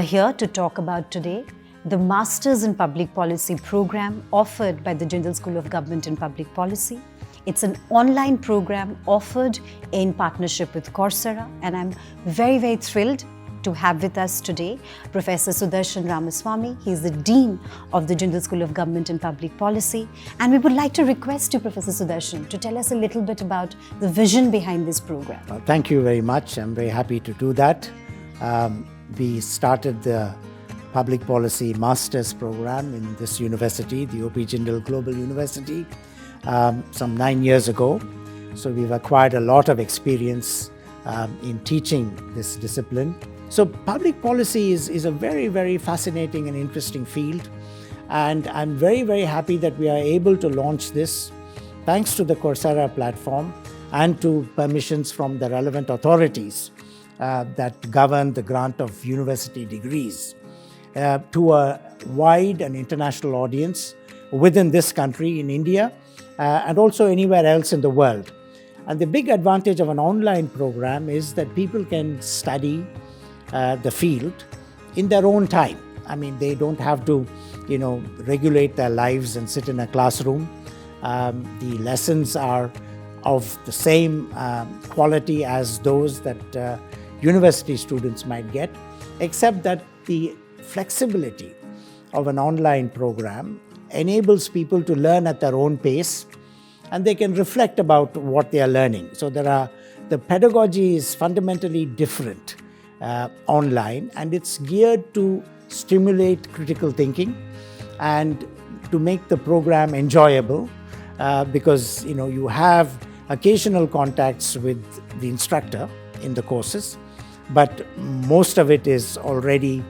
We are here to talk about today the Masters in Public Policy program offered by the Jindal School of Government and Public Policy. It's an online program offered in partnership with Coursera, and I'm very, very thrilled to have with us today Professor Sudarshan Ramaswamy. He's the Dean of the Jindal School of Government and Public Policy. And we would like to request you, Professor Sudarshan, to tell us a little bit about the vision behind this program. Thank you very much. I'm very happy to do that. We started the Public Policy Masters program in this university, the UP Jindal Global University, some 9 years ago. So we've acquired a lot of experience in teaching this discipline. So public policy is a very, very fascinating and interesting field. And I'm very, very happy that we are able to launch this thanks to the Coursera platform and to permissions from the relevant authorities that govern the grant of university degrees to a wide and international audience within this country, in India, and also anywhere else in the world. And the big advantage of an online program is that people can study the field in their own time. I mean, they don't have to, regulate their lives and sit in a classroom. The lessons are of the same quality as those that university students might get, except that the flexibility of an online program enables people to learn at their own pace, and they can reflect about what they are learning. So the pedagogy is fundamentally different online, and it's geared to stimulate critical thinking and to make the program enjoyable because you have occasional contacts with the instructor in the courses, but most of it is already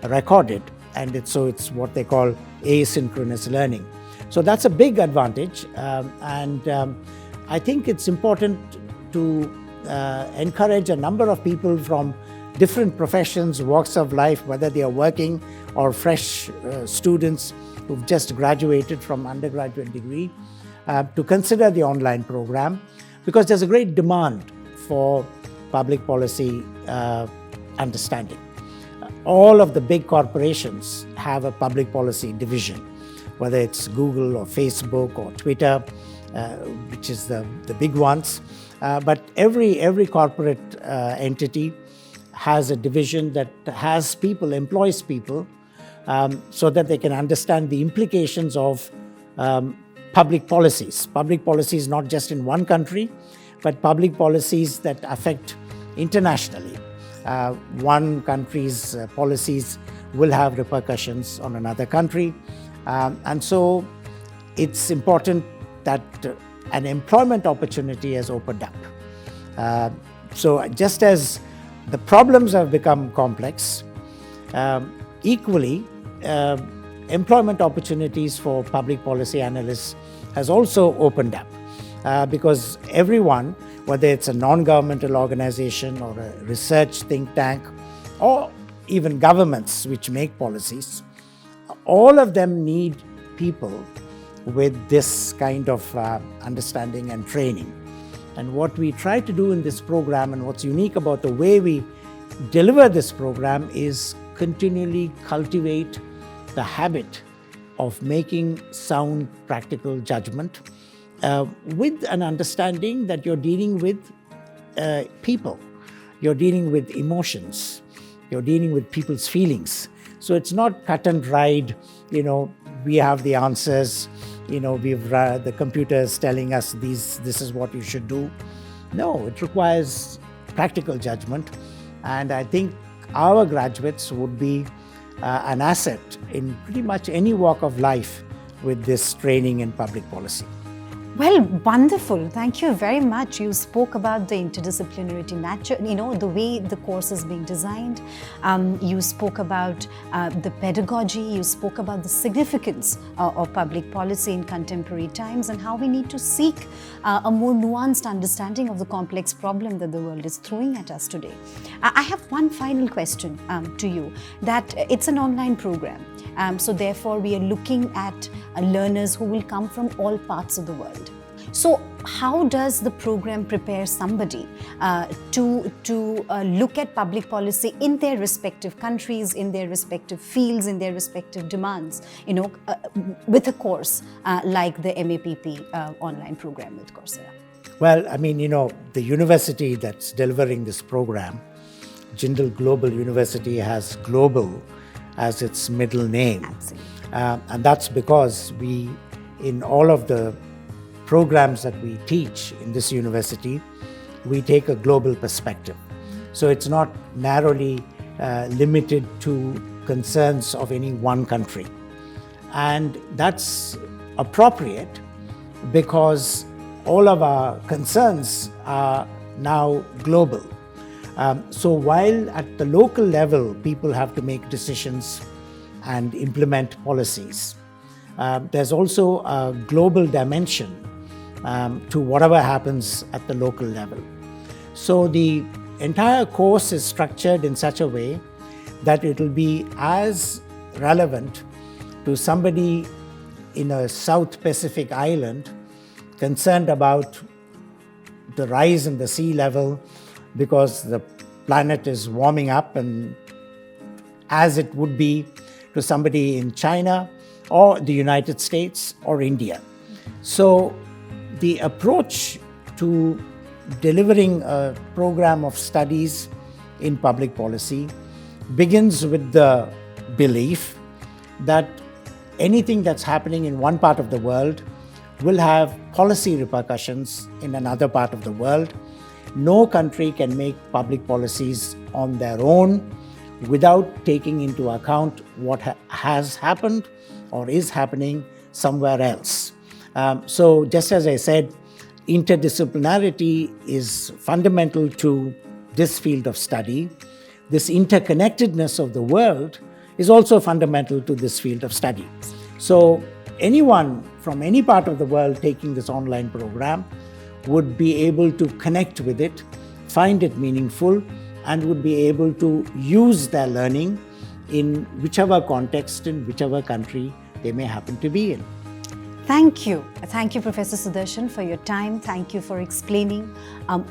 recorded, and it's what they call asynchronous learning. So that's a big advantage, and I think it's important to encourage a number of people from different professions, walks of life, whether they are working or fresh students who've just graduated from undergraduate degree, to consider the online program, because there's a great demand for public policy understanding. All of the big corporations have a public policy division, whether it's Google or Facebook or Twitter, which is the big ones. But every corporate entity has a division that has people, employs people, so that they can understand the implications of public policies. Public policies not just in one country, but public policies that affect internationally. One country's policies will have repercussions on another country. And so it's important that an employment opportunity has opened up. So just as the problems have become complex, equally, employment opportunities for public policy analysts has also opened up because everyone, whether it's a non-governmental organization or a research think tank or even governments which make policies, all of them need people with this kind of understanding and training. And what we try to do in this program, and what's unique about the way we deliver this program, is continually cultivate the habit of making sound practical judgment with an understanding that you're dealing with people, you're dealing with emotions, you're dealing with people's feelings. So it's not cut and dried, we have the answers, the computer is telling us this is what you should do. No, it requires practical judgment. And I think our graduates would be an asset in pretty much any walk of life with this training in public policy. Well, wonderful. Thank you very much. You spoke about the interdisciplinarity nature, the way the course is being designed. You spoke about the pedagogy. You spoke about the significance of public policy in contemporary times and how we need to seek a more nuanced understanding of the complex problem that the world is throwing at us today. I have one final question to you, that it's an online program. So therefore, we are looking at learners who will come from all parts of the world. So how does the program prepare somebody to look at public policy in their respective countries, in their respective fields, in their respective demands, with a course like the MAPP online program with Coursera? Well, I mean, the university that's delivering this program, Jindal Global University, has global as its middle name. Absolutely. And that's because in all of the programs that we teach in this university, we take a global perspective. So it's not narrowly limited to concerns of any one country. And that's appropriate because all of our concerns are now global. So while at the local level, people have to make decisions and implement policies, there's also a global dimension to whatever happens at the local level. So the entire course is structured in such a way that it will be as relevant to somebody in a South Pacific island concerned about the rise in the sea level because the planet is warming up, and as it would be to somebody in China or the United States or India. So the approach to delivering a program of studies in public policy begins with the belief that anything that's happening in one part of the world will have policy repercussions in another part of the world. No country can make public policies on their own without taking into account what has happened or is happening somewhere else. So just as I said, interdisciplinarity is fundamental to this field of study. This interconnectedness of the world is also fundamental to this field of study. So anyone from any part of the world taking this online program would be able to connect with it, find it meaningful, and would be able to use their learning in whichever context, in whichever country they may happen to be in. Thank you. Thank you, Professor Sudarshan, for your time. Thank you for explaining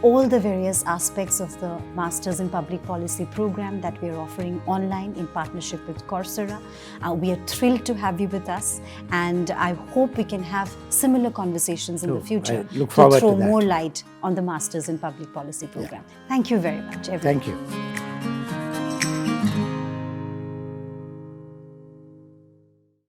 all the various aspects of the Masters in Public Policy program that we are offering online in partnership with Coursera. We are thrilled to have you with us, and I hope we can have similar conversations in the future I look forward to throw to that. more light on the Masters in Public Policy program. Thank you very much, everyone. Thank you.